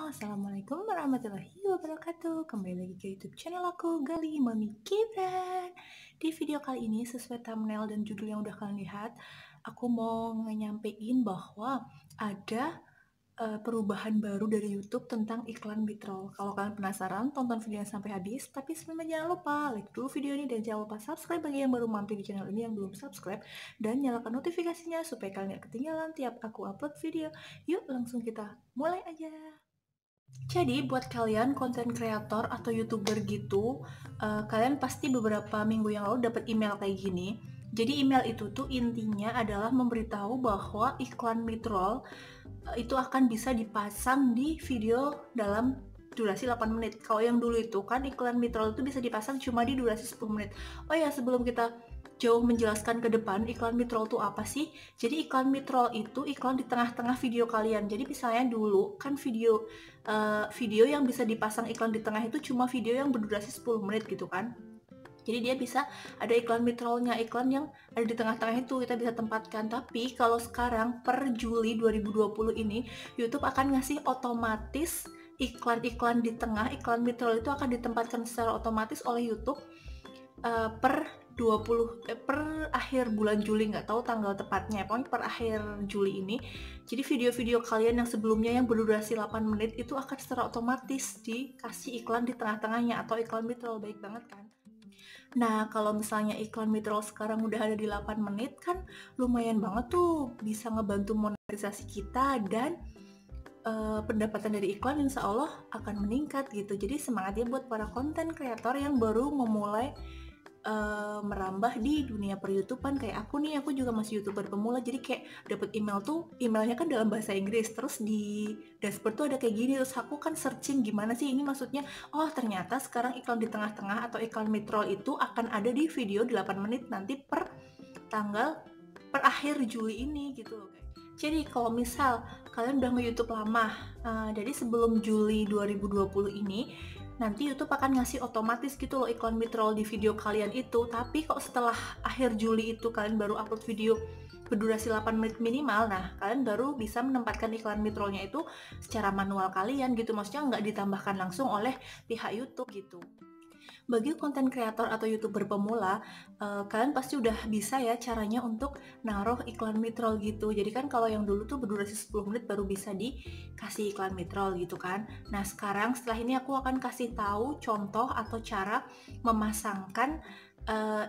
Assalamualaikum warahmatullahi wabarakatuh. Kembali lagi ke YouTube channel aku, Gali Mami Gibran. Di video kali ini, sesuai thumbnail dan judul yang udah kalian lihat, aku mau nyampein bahwa ada perubahan baru dari YouTube tentang iklan midroll. Kalau kalian penasaran, tonton videonya sampai habis. Tapi sebelumnya jangan lupa like dulu video ini dan jangan lupa subscribe bagi yang baru mampir di channel ini yang belum subscribe, dan nyalakan notifikasinya supaya kalian gak ketinggalan tiap aku upload video. Yuk langsung kita mulai aja. Jadi buat kalian konten kreator atau youtuber gitu, kalian pasti beberapa minggu yang lalu dapat email kayak gini. Jadi email itu tuh intinya adalah memberitahu bahwa iklan midroll itu akan bisa dipasang di video dalam durasi 8 menit. Kalau yang dulu itu kan iklan midroll itu bisa dipasang cuma di durasi 10 menit. Oh ya, sebelum kita jauh menjelaskan ke depan, iklan midroll itu apa sih? Jadi iklan midroll itu iklan di tengah-tengah video kalian. Jadi misalnya dulu kan video yang bisa dipasang iklan di tengah itu cuma video yang berdurasi 10 menit gitu kan. Jadi dia bisa ada iklan midrollnya, iklan yang ada di tengah-tengah itu kita bisa tempatkan. Tapi kalau sekarang per Juli 2020 ini, YouTube akan ngasih otomatis iklan-iklan di tengah, iklan midroll itu akan ditempatkan secara otomatis oleh YouTube per akhir bulan Juli, nggak tahu tanggal tepatnya, pokoknya per akhir Juli ini. Jadi video-video kalian yang sebelumnya yang berdurasi 8 menit itu akan secara otomatis dikasih iklan di tengah-tengahnya atau iklan midroll. Baik banget kan? Nah, kalau misalnya iklan midroll sekarang udah ada di 8 menit kan lumayan banget tuh, bisa ngebantu monetisasi kita dan pendapatan dari iklan insya Allah akan meningkat gitu. Jadi semangat ya buat para konten kreator yang baru memulai merambah di dunia per YouTubean kayak aku nih. Aku juga masih YouTuber pemula, jadi kayak dapet email tuh, emailnya kan dalam bahasa Inggris, terus di dashboard tuh ada kayak gini, terus aku kan searching gimana sih ini maksudnya. Oh ternyata sekarang iklan di tengah-tengah atau iklan midroll itu akan ada di video 8 menit nanti per akhir Juli ini gitu loh guys. Jadi kalau misal kalian udah nge-YouTube lama, jadi sebelum Juli 2020 ini, nanti YouTube akan ngasih otomatis gitu loh iklan midroll di video kalian itu. Tapi kok setelah akhir Juli itu kalian baru upload video berdurasi 8 menit minimal, nah kalian baru bisa menempatkan iklan midrollnya itu secara manual kalian gitu. Maksudnya nggak ditambahkan langsung oleh pihak YouTube gitu. Bagi konten kreator atau youtuber pemula, kalian pasti udah bisa ya caranya untuk naruh iklan midroll gitu. Jadi kan kalau yang dulu tuh berdurasi 10 menit baru bisa dikasih iklan midroll gitu kan. Nah sekarang setelah ini aku akan kasih tahu contoh atau cara memasangkan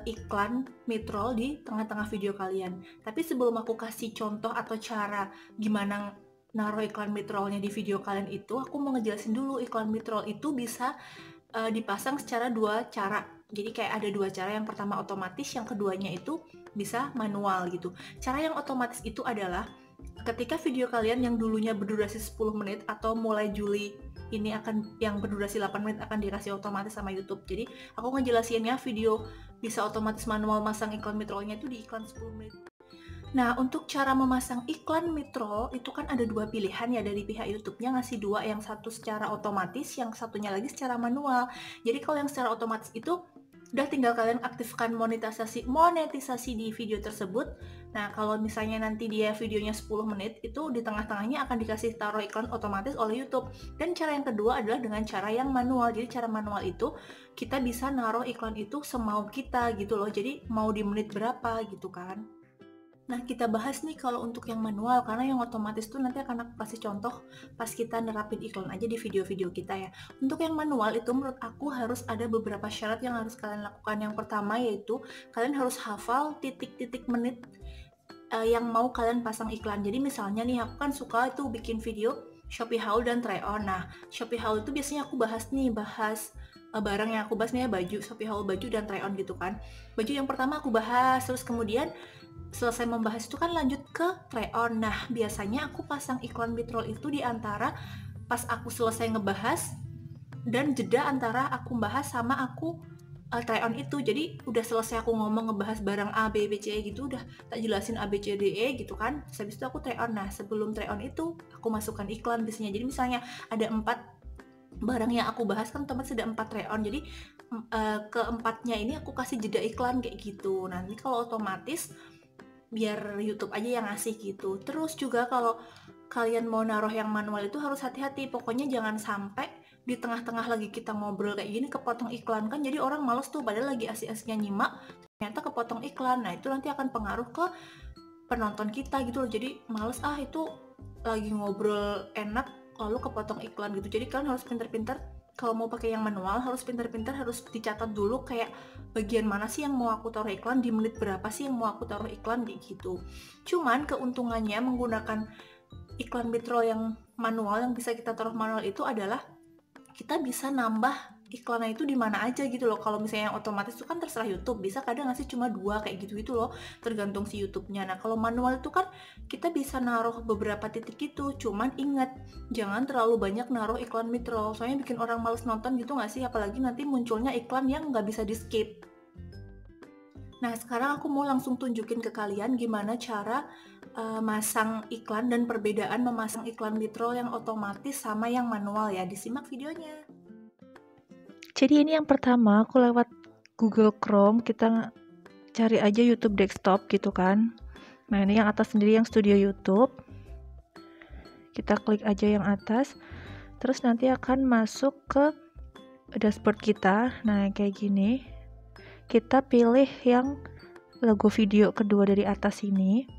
iklan midroll di tengah-tengah video kalian. Tapi sebelum aku kasih contoh atau cara gimana naruh iklan midrollnya di video kalian itu, aku mau ngejelasin dulu iklan midroll itu bisa dipasang secara dua cara. Jadi kayak ada dua cara, yang pertama otomatis, yang keduanya itu bisa manual gitu. Cara yang otomatis itu adalah ketika video kalian yang dulunya berdurasi 10 menit atau mulai Juli ini akan yang berdurasi 8 menit akan dikasih otomatis sama YouTube. Jadi aku ngejelasinnya video bisa otomatis manual masang iklan midrollnya itu di iklan 10 menit. Nah, untuk cara memasang iklan midroll itu kan ada dua pilihan ya dari pihak YouTube-nya, ngasih dua, yang satu secara otomatis, yang satunya lagi secara manual. Jadi kalau yang secara otomatis itu udah tinggal kalian aktifkan monetisasi di video tersebut. Nah, kalau misalnya nanti dia videonya 10 menit, itu di tengah-tengahnya akan dikasih taruh iklan otomatis oleh YouTube. Dan cara yang kedua adalah dengan cara yang manual. Jadi cara manual itu kita bisa naruh iklan itu semau kita gitu loh. Jadi mau di menit berapa gitu kan. Nah, kita bahas nih kalau untuk yang manual, karena yang otomatis tuh nanti akan aku kasih contoh pas kita nerapin iklan aja di video-video kita ya. Untuk yang manual itu menurut aku harus ada beberapa syarat yang harus kalian lakukan. Yang pertama yaitu kalian harus hafal titik-titik menit yang mau kalian pasang iklan. Jadi misalnya nih, aku kan suka itu bikin video Shopee haul dan try on. Nah, Shopee haul itu biasanya aku bahas barang yang aku bahas nih ya, baju, Shopee haul baju dan try on gitu kan. Baju yang pertama aku bahas, terus kemudian selesai membahas itu kan lanjut ke try on. Nah, biasanya aku pasang iklan midroll itu di antara pas aku selesai ngebahas dan jeda antara aku bahas sama aku try on itu. Jadi udah selesai aku ngomong ngebahas barang A, B, C gitu, udah tak jelasin A, B, C, D, E gitu kan. Habis itu aku try on. Nah, sebelum try on itu aku masukkan iklan biasanya. Jadi misalnya ada 4 barang yang aku bahas kan, otomatis ada 4 try on. Jadi keempatnya ini aku kasih jeda iklan kayak gitu. Nanti kalau otomatis biar YouTube aja yang ngasih gitu. Terus juga kalau kalian mau naruh yang manual itu harus hati-hati. Pokoknya jangan sampai di tengah-tengah lagi kita ngobrol kayak gini kepotong iklan, kan jadi orang males tuh padahal lagi asik-asiknya nyimak ternyata kepotong iklan. Nah itu nanti akan pengaruh ke penonton kita gitu loh, jadi males itu lagi ngobrol enak lalu kepotong iklan gitu. Jadi kalian harus pinter-pinter kalau mau pakai yang manual, harus pinter-pinter, harus dicatat dulu kayak bagian mana sih yang mau aku taruh iklan, di menit berapa sih yang mau aku taruh iklan kayak gitu. Cuman keuntungannya menggunakan iklan mid-roll yang manual, yang bisa kita taruh manual itu adalah kita bisa nambah iklannya itu di mana aja gitu loh. Kalau misalnya yang otomatis itu kan terserah YouTube, bisa kadang ngasih cuma 2 kayak gitu loh, tergantung si YouTube-nya. Nah kalau manual itu kan kita bisa naruh beberapa titik gitu, cuman ingat jangan terlalu banyak naruh iklan mid-roll, soalnya bikin orang males nonton gitu nggak sih, apalagi nanti munculnya iklan yang nggak bisa di skip. Nah sekarang aku mau langsung tunjukin ke kalian gimana cara masang iklan dan perbedaan memasang iklan mid-roll yang otomatis sama yang manual ya. Disimak videonya. Jadi ini yang pertama aku lewat Google Chrome, kita cari aja YouTube desktop gitu kan. Nah ini yang atas sendiri yang studio YouTube, kita klik aja yang atas, terus nanti akan masuk ke dashboard kita. Nah kayak gini, kita pilih yang logo video kedua dari atas ini.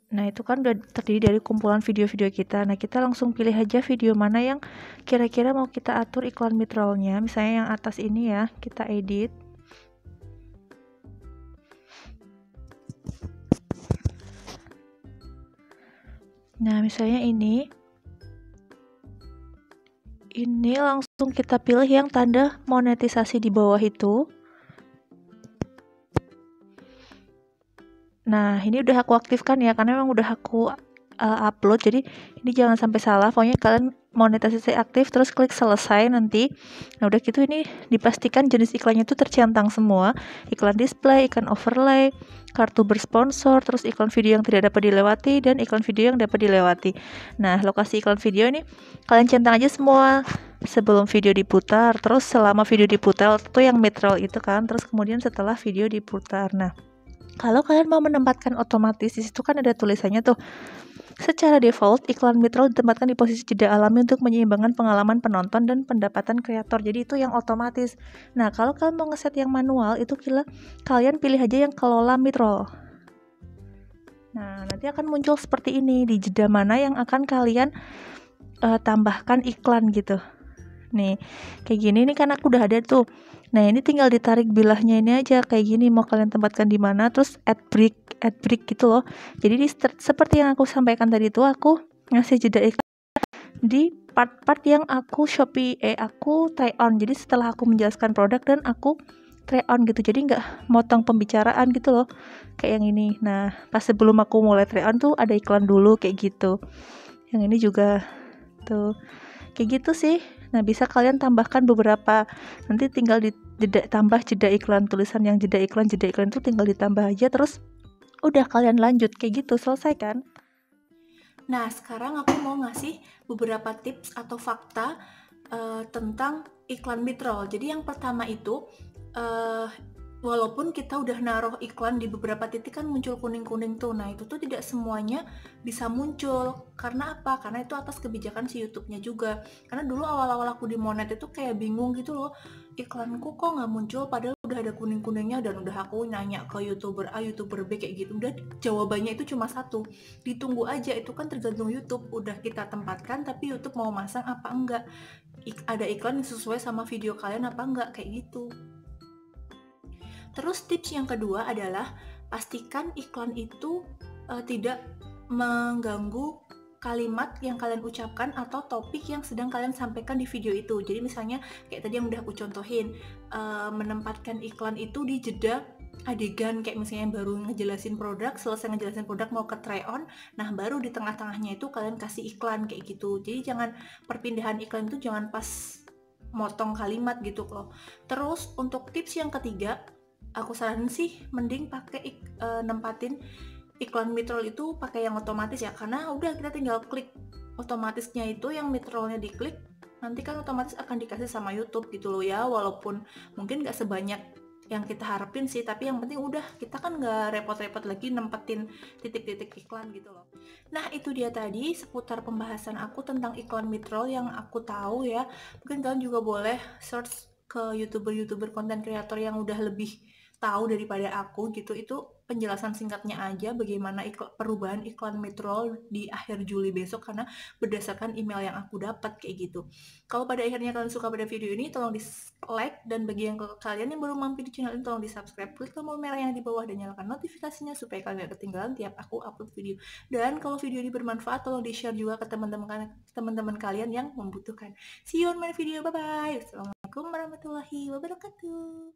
Nah itu kan udah terdiri dari kumpulan video-video kita. Nah kita langsung pilih aja video mana yang kira-kira mau kita atur iklan mid-roll-nya. Misalnya yang atas ini ya, kita edit. Nah misalnya ini langsung kita pilih yang tanda monetisasi di bawah itu. Nah ini udah aku aktifkan ya, karena memang udah aku upload, jadi ini jangan sampai salah. Pokoknya kalian monetisasi aktif, terus klik selesai nanti. Nah udah gitu ini dipastikan jenis iklannya itu tercentang semua, iklan display, iklan overlay, kartu bersponsor, terus iklan video yang tidak dapat dilewati, dan iklan video yang dapat dilewati. Nah lokasi iklan video ini kalian centang aja semua sebelum video diputar, terus selama video diputar itu yang mid-roll itu kan, terus kemudian setelah video diputar. Nah kalau kalian mau menempatkan otomatis, di situ kan ada tulisannya tuh, secara default iklan mid-roll ditempatkan di posisi jeda alami untuk menyeimbangkan pengalaman penonton dan pendapatan kreator. Jadi itu yang otomatis. Nah kalau kalian mau ngeset yang manual, itu kalian pilih aja yang kelola mid-roll. Nah nanti akan muncul seperti ini, di jeda mana yang akan kalian tambahkan iklan gitu. Nih kayak gini, ini kan aku udah ada tuh. Nah ini tinggal ditarik bilahnya ini aja kayak gini, mau kalian tempatkan di mana, terus add break gitu loh. Jadi seperti yang aku sampaikan tadi tuh, aku ngasih jeda iklan di part-part yang aku try on. Jadi setelah aku menjelaskan produk dan aku try on gitu, jadi nggak motong pembicaraan gitu loh kayak yang ini. Nah pas sebelum aku mulai try on tuh ada iklan dulu kayak gitu. Yang ini juga tuh kayak gitu sih. Nah bisa kalian tambahkan beberapa, nanti tinggal tambah jeda iklan, tulisan yang jeda iklan itu tinggal ditambah aja, terus udah kalian lanjut kayak gitu, selesai kan? Nah sekarang aku mau ngasih beberapa tips atau fakta tentang iklan mid-roll. Jadi yang pertama itu walaupun kita udah naruh iklan di beberapa titik kan muncul kuning-kuning tuh. Nah itu tuh tidak semuanya bisa muncul. Karena apa? Karena itu atas kebijakan si YouTube-nya juga. Karena dulu awal-awal aku di Monet itu kayak bingung gitu loh, iklanku kok nggak muncul padahal udah ada kuning-kuningnya, dan udah aku nanya ke YouTuber A, YouTuber B kayak gitu. Udah jawabannya itu cuma satu, ditunggu aja. Itu kan tergantung YouTube. Udah kita tempatkan tapi YouTube mau masang apa enggak. Ada iklan yang sesuai sama video kalian apa enggak, kayak gitu. Terus tips yang kedua adalah pastikan iklan itu tidak mengganggu kalimat yang kalian ucapkan atau topik yang sedang kalian sampaikan di video itu. Jadi misalnya kayak tadi yang udah aku contohin, menempatkan iklan itu di jeda adegan, kayak misalnya baru ngejelasin produk, selesai ngejelasin produk mau ke try on, nah baru di tengah-tengahnya itu kalian kasih iklan kayak gitu. Jadi jangan perpindahan iklan itu jangan pas motong kalimat gitu loh. Terus untuk tips yang ketiga, aku saranin sih mending pakai nempatin iklan mid-roll itu pakai yang otomatis ya, karena udah kita tinggal klik otomatisnya itu, yang mid-rollnya diklik nanti kan otomatis akan dikasih sama YouTube gitu loh ya, walaupun mungkin gak sebanyak yang kita harapin sih, tapi yang penting udah kita kan nggak repot-repot lagi nempetin titik-titik iklan gitu loh. Nah itu dia tadi seputar pembahasan aku tentang iklan midroll yang aku tahu ya. Mungkin kalian juga boleh search ke youtuber konten kreator yang udah lebih tahu daripada aku gitu. Itu penjelasan singkatnya aja bagaimana perubahan iklan midroll di akhir Juli besok, karena berdasarkan email yang aku dapat kayak gitu. Kalau pada akhirnya kalian suka pada video ini, tolong di like, dan bagi yang kalian yang baru mampir di channel ini, tolong di subscribe, klik tombol merah yang di bawah dan nyalakan notifikasinya supaya kalian gak ketinggalan tiap aku upload video. Dan kalau video ini bermanfaat, tolong di share juga ke teman-teman kalian yang membutuhkan. See you on my video, bye bye. Assalamualaikum warahmatullahi wabarakatuh.